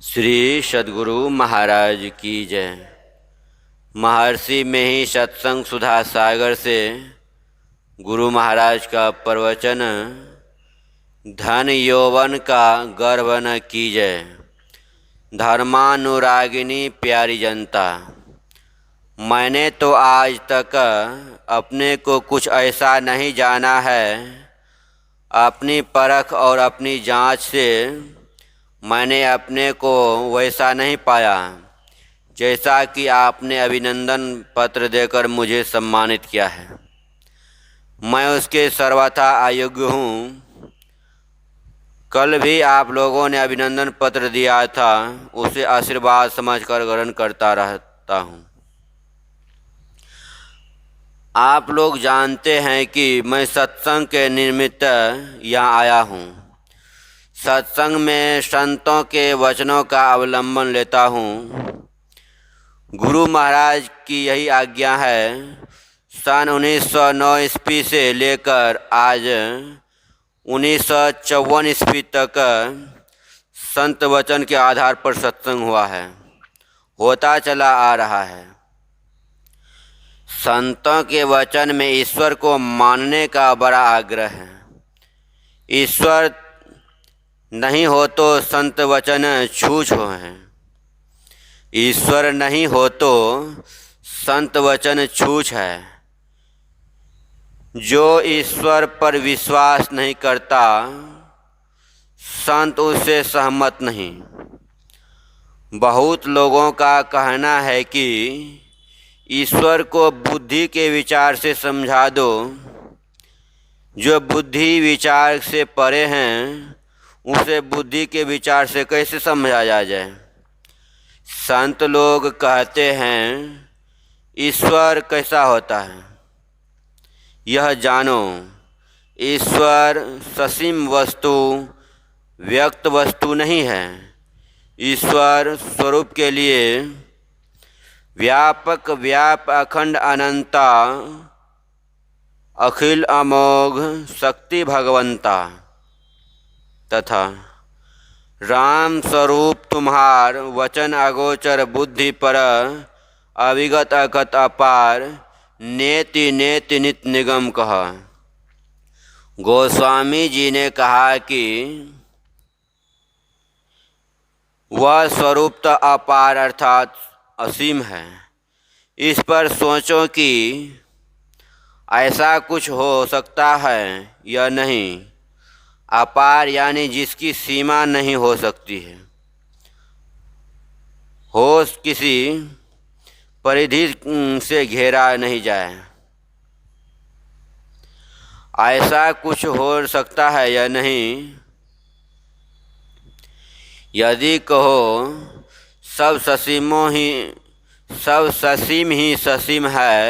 श्री सद्गुरु महाराज की जय। महर्षि में ही सत्संग सुधा सागर से गुरु महाराज का प्रवचन। धन यौवन का गर्व न कीजय, धर्मानुरागिनी प्यारी जनता। मैंने तो आज तक अपने को कुछ ऐसा नहीं जाना है। अपनी परख और अपनी जांच से मैंने अपने को वैसा नहीं पाया जैसा कि आपने अभिनंदन पत्र देकर मुझे सम्मानित किया है। मैं उसके सर्वथा अयोग्य हूँ। कल भी आप लोगों ने अभिनंदन पत्र दिया था, उसे आशीर्वाद समझकर ग्रहण करता रहता हूँ। आप लोग जानते हैं कि मैं सत्संग के निमित्त यहाँ आया हूँ। सत्संग में संतों के वचनों का अवलंबन लेता हूँ। गुरु महाराज की यही आज्ञा है। सन 1909 ईस्वी से लेकर आज 1954 ईस्वी तक संत वचन के आधार पर सत्संग हुआ है, होता चला आ रहा है। संतों के वचन में ईश्वर को मानने का बड़ा आग्रह है। ईश्वर नहीं हो तो संत वचन छूछ हैं। ईश्वर नहीं हो तो संत वचन छूछ है। जो ईश्वर पर विश्वास नहीं करता, संत उससे सहमत नहीं। बहुत लोगों का कहना है कि ईश्वर को बुद्धि के विचार से समझा दो। जो बुद्धि विचार से परे हैं, उसे बुद्धि के विचार से कैसे समझा जाए। संत लोग कहते हैं ईश्वर कैसा होता है, यह जानो। ईश्वर ससीम वस्तु, व्यक्त वस्तु नहीं है। ईश्वर स्वरूप के लिए व्यापक, व्याप, अखंड, अनंता, अखिल अमोघ शक्ति भगवंता तथा राम स्वरूप तुम्हार वचन अगोचर बुद्धि पर अविगत अगत अपार नेति नेति नित निगम कहा। गोस्वामी जी ने कहा कि वह स्वरूप तो अपार अर्थात असीम है। इस पर सोचो कि ऐसा कुछ हो सकता है या नहीं। अपार यानी जिसकी सीमा नहीं हो सकती है, हो किसी परिधि से घेरा नहीं जाए। ऐसा कुछ हो सकता है या नहीं। यदि कहो सब ससीम ही ससीम है,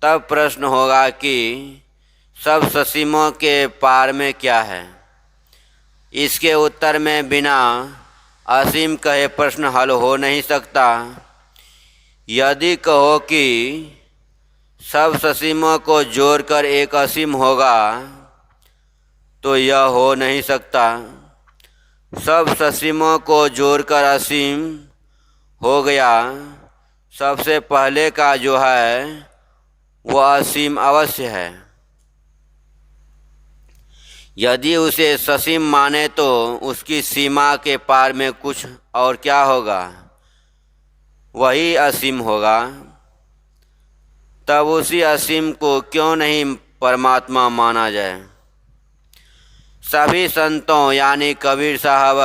तब प्रश्न होगा कि सब ससीमों के पार में क्या है। इसके उत्तर में बिना असीम कहे प्रश्न हल हो नहीं सकता। यदि कहो कि सब ससीमों को जोड़कर एक असीम होगा, तो यह हो नहीं सकता। सब ससीमों को जोड़कर असीम हो गया। सबसे पहले का जो है वह असीम अवश्य है। यदि उसे ससीम माने तो उसकी सीमा के पार में कुछ और क्या होगा, वही असीम होगा। तब उसी असीम को क्यों नहीं परमात्मा माना जाए। सभी संतों यानी कबीर साहब,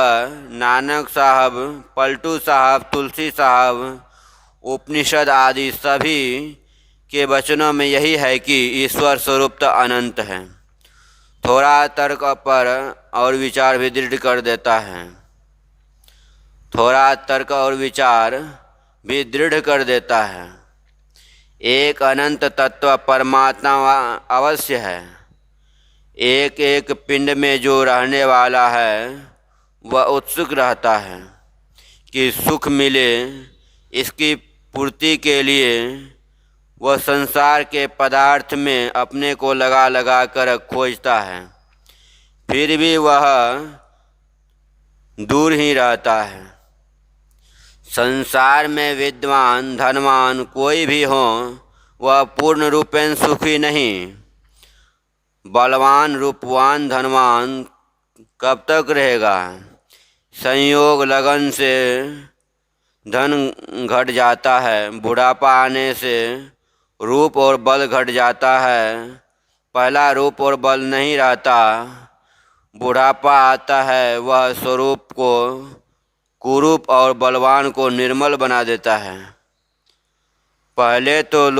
नानक साहब, पलटू साहब, तुलसी साहब, उपनिषद आदि सभी के वचनों में यही है कि ईश्वर स्वरूप तो अनंत है। थोड़ा तर्क पर और विचार भी दृढ़ कर देता है। थोड़ा तर्क और विचार भी दृढ़ कर देता है। एक अनंत तत्व परमात्मा अवश्य है। एक एक पिंड में जो रहने वाला है, वह उत्सुक रहता है कि सुख मिले। इसकी पूर्ति के लिए वह संसार के पदार्थ में अपने को लगा लगा कर खोजता है। फिर भी वह दूर ही रहता है। संसार में विद्वान धनवान कोई भी हो, वह पूर्ण रूपेण सुखी नहीं। बलवान रूपवान धनवान कब तक रहेगा? संयोग लगन से धन घट जाता है, बुढ़ापा आने से रूप और बल घट जाता है। पहला रूप और बल नहीं रहता, बुढ़ापा आता है, वह स्वरूप को कुरूप और बलवान को निर्मल बना देता है। पहले तो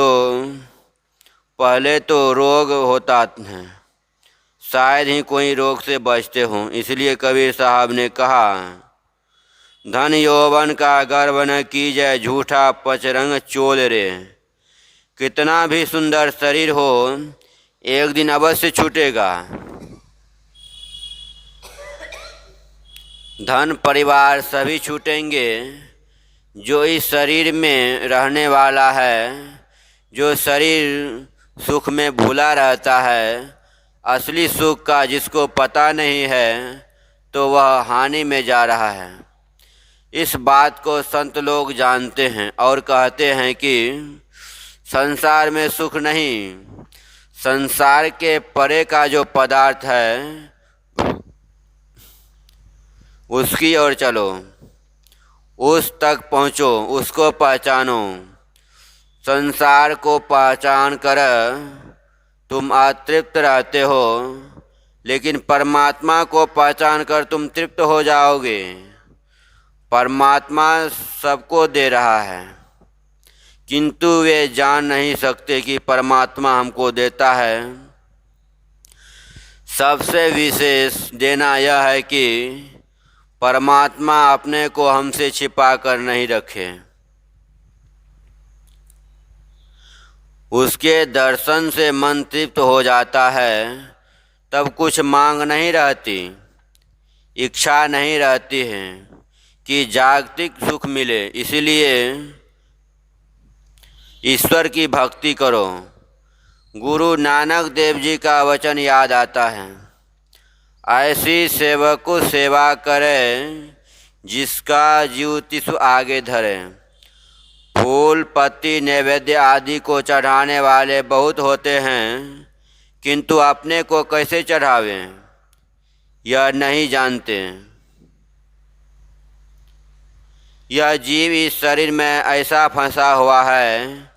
रोग होता है, शायद ही कोई रोग से बचते हों। इसलिए कबीर साहब ने कहा, धन यौवन का गर्व न कीजय, झूठा पचरंग चोल रे। कितना भी सुंदर शरीर हो, एक दिन अवश्य छूटेगा। धन परिवार सभी छूटेंगे। जो इस शरीर में रहने वाला है, जो शरीर सुख में भूला रहता है, असली सुख का जिसको पता नहीं है, तो वह हानि में जा रहा है। इस बात को संत लोग जानते हैं और कहते हैं कि संसार में सुख नहीं, संसार के परे का जो पदार्थ है उसकी ओर चलो, उस तक पहुँचो, उसको पहचानो। संसार को पहचान कर तुम अतृप्त रहते हो, लेकिन परमात्मा को पहचान कर तुम तृप्त हो जाओगे। परमात्मा सबको दे रहा है, किंतु वे जान नहीं सकते कि परमात्मा हमको देता है। सबसे विशेष देना यह है कि परमात्मा अपने को हमसे छिपा कर नहीं रखे। उसके दर्शन से मन तृप्त हो जाता है, तब कुछ मांग नहीं रहती, इच्छा नहीं रहती है कि जागतिक सुख मिले। इसलिए ईश्वर की भक्ति करो। गुरु नानक देव जी का वचन याद आता है, ऐसी सेवक को सेवा करे, जिसका जीव तिसु आगे धरे। फूल पत्ती नैवेद्य आदि को चढ़ाने वाले बहुत होते हैं, किंतु अपने को कैसे चढ़ावें यह नहीं जानते। यह जीव इस शरीर में ऐसा फंसा हुआ है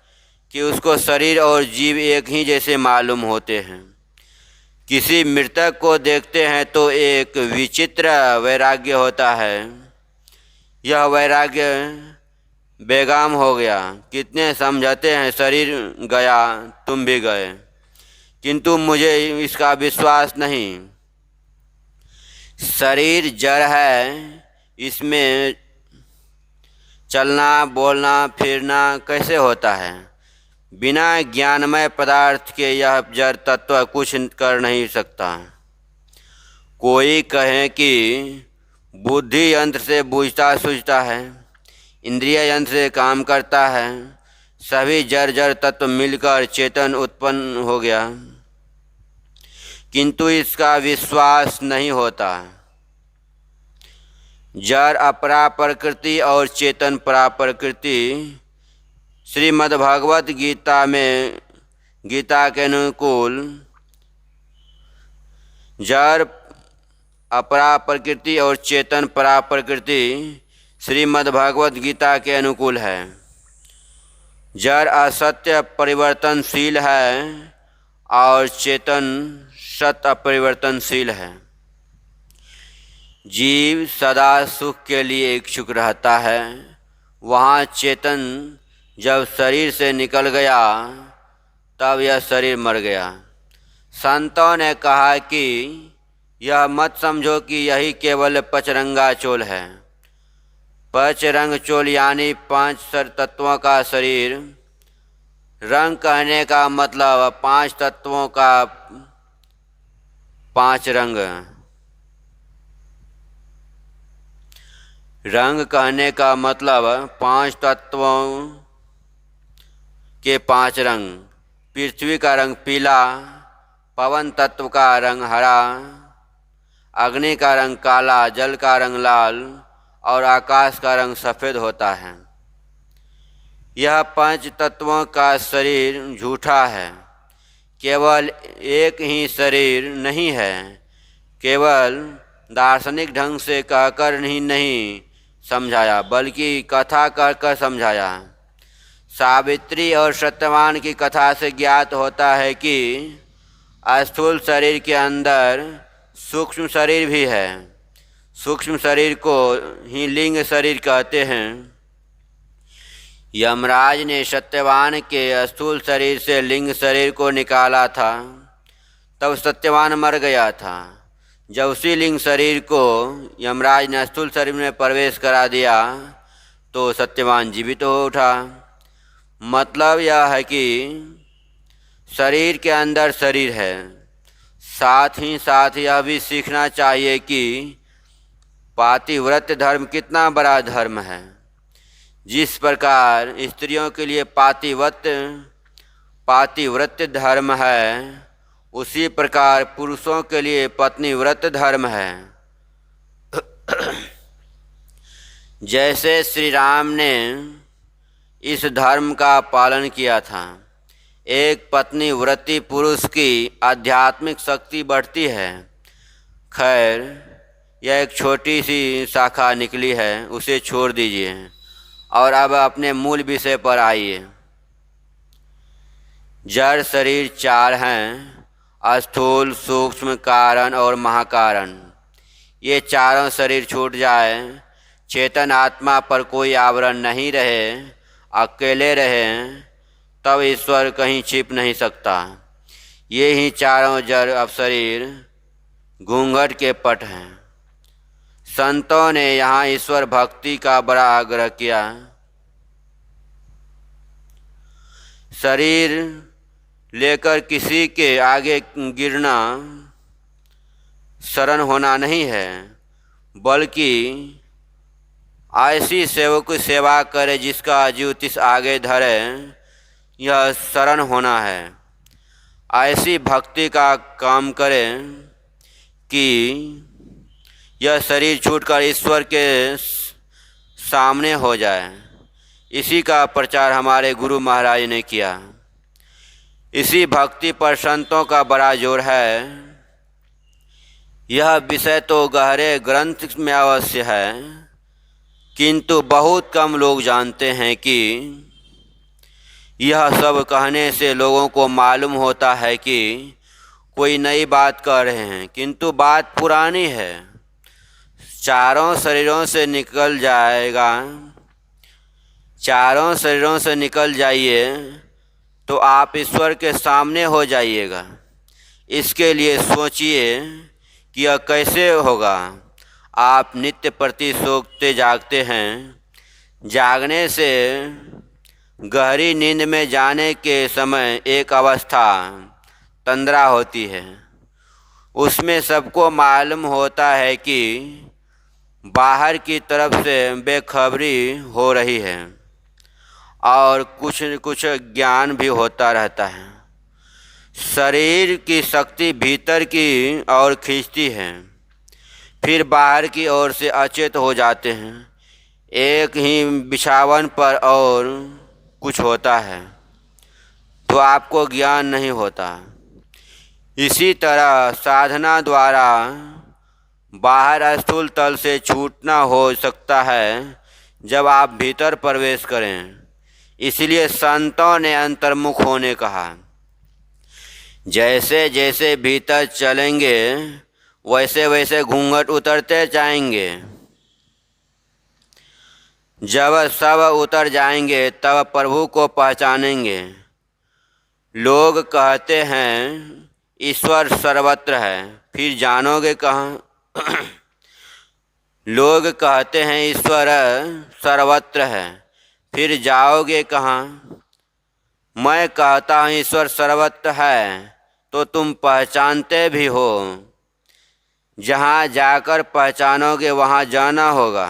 कि उसको शरीर और जीव एक ही जैसे मालूम होते हैं। किसी मृतक को देखते हैं तो एक विचित्र वैराग्य होता है। यह वैराग्य बेगाम हो गया। कितने समझाते हैं, शरीर गया तुम भी गए, किंतु मुझे इसका विश्वास नहीं। शरीर जड़ है, इसमें चलना बोलना फिरना कैसे होता है? बिना ज्ञानमय पदार्थ के यह जड़ तत्व कुछ कर नहीं सकता। कोई कहे कि बुद्धि यंत्र से बूझता सूझता है, इंद्रिय यंत्र से काम करता है, सभी जड़ तत्व मिलकर चेतन उत्पन्न हो गया, किंतु इसका विश्वास नहीं होता। जड़ अपरा प्रकृति और चेतन परा प्रकृति। श्रीमद्भागवत गीता में गीता के अनुकूल जड़ अपरा प्रकृति और चेतन परा प्रकृति श्रीमद्भागवत गीता के अनुकूल है। जड़ असत्य परिवर्तनशील है और चेतन सत अपरिवर्तनशील है। जीव सदा सुख के लिए इच्छुक रहता है। वहाँ चेतन जब शरीर से निकल गया तब यह शरीर मर गया। संतों ने कहा कि यह मत समझो कि यही केवल पचरंगा चोल है। पचरंग चोल यानी 5 तत्वों का शरीर। रंग कहने का मतलब 5 तत्वों का 5 रंग। रंग कहने का मतलब 5 तत्वों के 5 रंग। पृथ्वी का रंग पीला, पवन तत्व का रंग हरा, अग्नि का रंग काला, जल का रंग लाल और आकाश का रंग सफ़ेद होता है। यह पंच तत्वों का शरीर झूठा है, केवल एक ही शरीर नहीं है। केवल दार्शनिक ढंग से कहकर ही नहीं समझाया, बल्कि कथा कहकर समझाया। सावित्री और सत्यवान की कथा से ज्ञात होता है कि स्थूल शरीर के अंदर सूक्ष्म शरीर भी है। सूक्ष्म शरीर को ही लिंग शरीर कहते हैं। यमराज ने सत्यवान के स्थूल शरीर से लिंग शरीर को निकाला था, तब सत्यवान मर गया था। जब उसी लिंग शरीर को यमराज ने स्थूल शरीर में प्रवेश करा दिया तो सत्यवान जीवित हो उठा। मतलब यह है कि शरीर के अंदर शरीर है। साथ ही साथ यह भी सीखना चाहिए कि पातिव्रत्य धर्म कितना बड़ा धर्म है। जिस प्रकार स्त्रियों के लिए पातिव्रत्य धर्म है, उसी प्रकार पुरुषों के लिए पत्नीव्रत धर्म है। जैसे श्री राम ने इस धर्म का पालन किया था। एक पत्नीव्रती पुरुष की आध्यात्मिक शक्ति बढ़ती है। खैर, यह एक छोटी सी शाखा निकली है, उसे छोड़ दीजिए और अब अपने मूल विषय पर आइए। जड़ शरीर चार हैं: स्थूल, सूक्ष्म, कारण और महाकारण। ये चारों शरीर छूट जाए, चेतन आत्मा पर कोई आवरण नहीं रहे, अकेले रहें, तब ईश्वर कहीं छिप नहीं सकता। ये ही चारों जड़ शरीर घूंघट के पट हैं। संतों ने यहाँ ईश्वर भक्ति का बड़ा आग्रह किया। शरीर लेकर किसी के आगे गिरना शरण होना नहीं है, बल्कि ऐसी सेवक सेवा करे जिसका ज्योतिष आगे धरे, यह शरण होना है। ऐसी भक्ति का काम करें कि यह शरीर छूटकर ईश्वर के सामने हो जाए। इसी का प्रचार हमारे गुरु महाराज ने किया। इसी भक्ति पर संतों का बड़ा जोर है। यह विषय तो गहरे ग्रंथ में अवश्य है, किंतु बहुत कम लोग जानते हैं कि यह सब कहने से लोगों को मालूम होता है कि कोई नई बात कह रहे हैं, किंतु बात पुरानी है। चारों शरीरों से निकल जाइए तो आप ईश्वर के सामने हो जाइएगा। इसके लिए सोचिए कि यह कैसे होगा। आप नित्य प्रति सोते जागते हैं। जागने से गहरी नींद में जाने के समय एक अवस्था तंद्रा होती है। उसमें सबको मालूम होता है कि बाहर की तरफ से बेखबरी हो रही है और कुछ कुछ ज्ञान भी होता रहता है। शरीर की शक्ति भीतर की ओर खींचती है, फिर बाहर की ओर से अचेत हो जाते हैं। एक ही बिछावन पर और कुछ होता है तो आपको ज्ञान नहीं होता। इसी तरह साधना द्वारा बाहर स्थूल तल से छूटना हो सकता है जब आप भीतर प्रवेश करें। इसलिए संतों ने अंतर्मुख होने कहा। जैसे जैसे भीतर चलेंगे वैसे वैसे घूंघट उतरते जाएंगे। जब सब उतर जाएंगे तब प्रभु को पहचानेंगे। लोग कहते हैं ईश्वर सर्वत्र है, फिर जानोगे कहाँ? लोग कहते हैं ईश्वर सर्वत्र है, फिर जाओगे कहाँ? मैं कहता हूँ ईश्वर सर्वत्र है तो तुम पहचानते भी हो। जहाँ जाकर पहचानोगे वहाँ जाना होगा।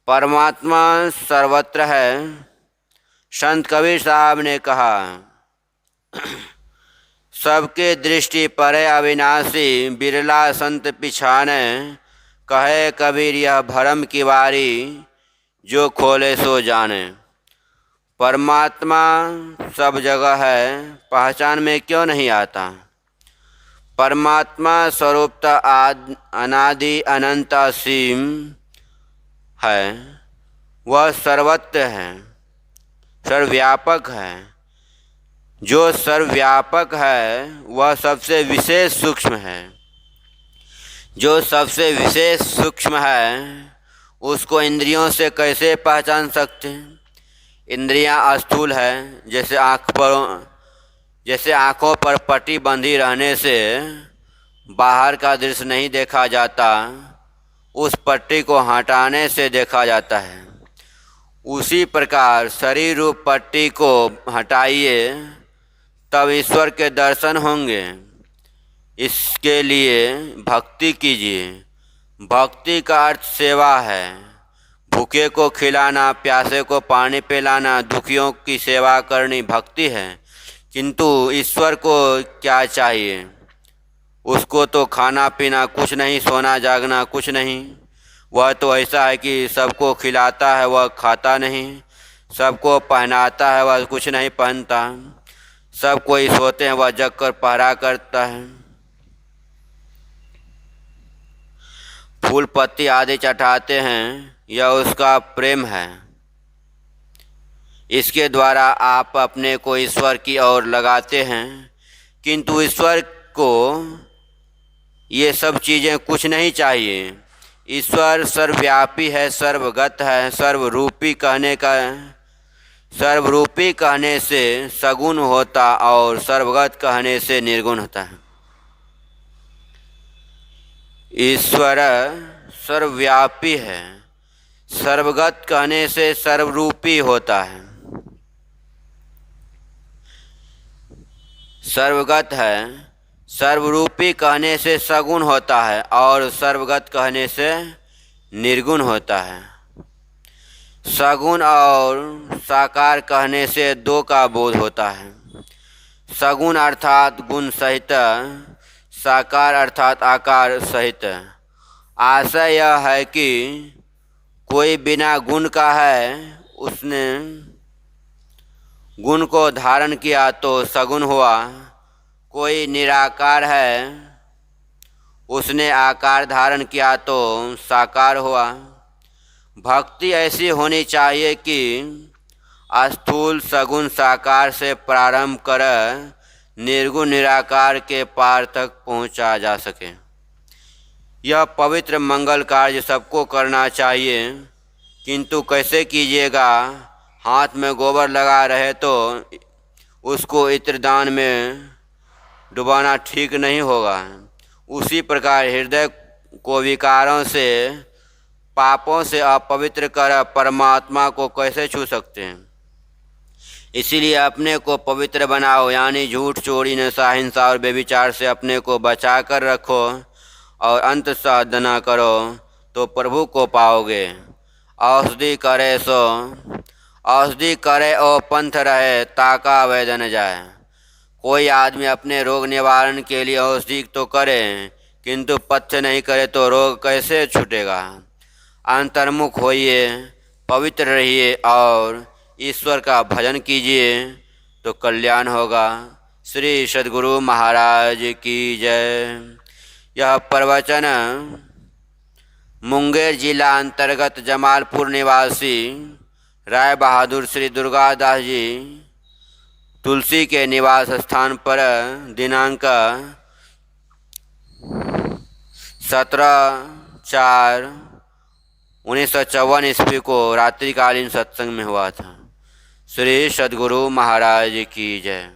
परमात्मा सर्वत्र है। संत कबीर साहब ने कहा, सबके दृष्टि परे अविनाशी, बिरला संत पिछाने, कहे कबीर यह भरम की बारी, जो खोले सो जाने। परमात्मा सब जगह है, पहचान में क्यों नहीं आता। परमात्मा स्वरूपता अनादि अनंत असीम है, वह सर्वत्र है, सर्वव्यापक है। जो सर्वव्यापक है वह सबसे विशेष सूक्ष्म है। जो सबसे विशेष सूक्ष्म है उसको इंद्रियों से कैसे पहचान सकते हैं। इंद्रियां स्थूल है, जैसे आँखों पर पट्टी बंधी रहने से बाहर का दृश्य नहीं देखा जाता, उस पट्टी को हटाने से देखा जाता है। उसी प्रकार शरीर रूप पट्टी को हटाइए तब ईश्वर के दर्शन होंगे। इसके लिए भक्ति कीजिए। भक्ति का अर्थ सेवा है। भूखे को खिलाना, प्यासे को पानी पिलाना, दुखियों की सेवा करनी भक्ति है। किंतु ईश्वर को क्या चाहिए? उसको तो खाना पीना कुछ नहीं, सोना जागना कुछ नहीं। वह तो ऐसा है कि सबको खिलाता है, वह खाता नहीं। सबको पहनाता है, वह कुछ नहीं पहनता। सब कोई सोते हैं, वह जग कर पहरा करता है। फूल पत्ती आदि चढ़ाते हैं, यह उसका प्रेम है। इसके द्वारा आप अपने को ईश्वर की ओर लगाते हैं। किंतु ईश्वर को ये सब चीज़ें कुछ नहीं चाहिए। ईश्वर सर्वव्यापी है, सर्वगत है। सर्वरूपी कहने से सगुण होता और सर्वगत कहने से निर्गुण होता है। ईश्वर सर्वव्यापी है, सर्वगत कहने से सर्वरूपी होता है। सर्वगत है, सर्वरूपी कहने से सगुण होता है और सर्वगत कहने से निर्गुण होता है। सगुण और साकार कहने से दो का बोध होता है। सगुण अर्थात गुण सहित, साकार अर्थात आकार सहित। आशय यह है कि कोई बिना गुण का है, उसने गुण को धारण किया तो सगुण हुआ। कोई निराकार है, उसने आकार धारण किया तो साकार हुआ। भक्ति ऐसी होनी चाहिए कि स्थूल सगुण साकार से प्रारंभ कर निर्गुण निराकार के पार तक पहुंचा जा सके। यह पवित्र मंगल कार्य सबको करना चाहिए, किंतु कैसे कीजिएगा? हाथ में गोबर लगा रहे तो उसको इत्रदान में डुबाना ठीक नहीं होगा। उसी प्रकार हृदय को विकारों से, पापों से अपवित्र कर परमात्मा को कैसे छू सकते हैं? इसीलिए अपने को पवित्र बनाओ, यानी झूठ, चोरी, नशा, हिंसा और व्यभिचार से अपने को बचा कर रखो और अंत साधना करो तो प्रभु को पाओगे। औषधि करे ओ पंथ रहे, ताका वैद न जाए। कोई आदमी अपने रोग निवारण के लिए औषधि तो करे, किंतु पथ्य नहीं करे तो रोग कैसे छूटेगा? अंतर्मुख होइए, पवित्र रहिए और ईश्वर का भजन कीजिए तो कल्याण होगा। श्री सद्गुरु महाराज की जय। यह प्रवचन मुंगेर जिला अंतर्गत जमालपुर निवासी राय बहादुर श्री दुर्गादास जी तुलसी के निवास स्थान पर दिनांक 17/4/1954 ईस्वी को रात्रिकालीन सत्संग में हुआ था। श्री सद्गुरु महाराज की जय।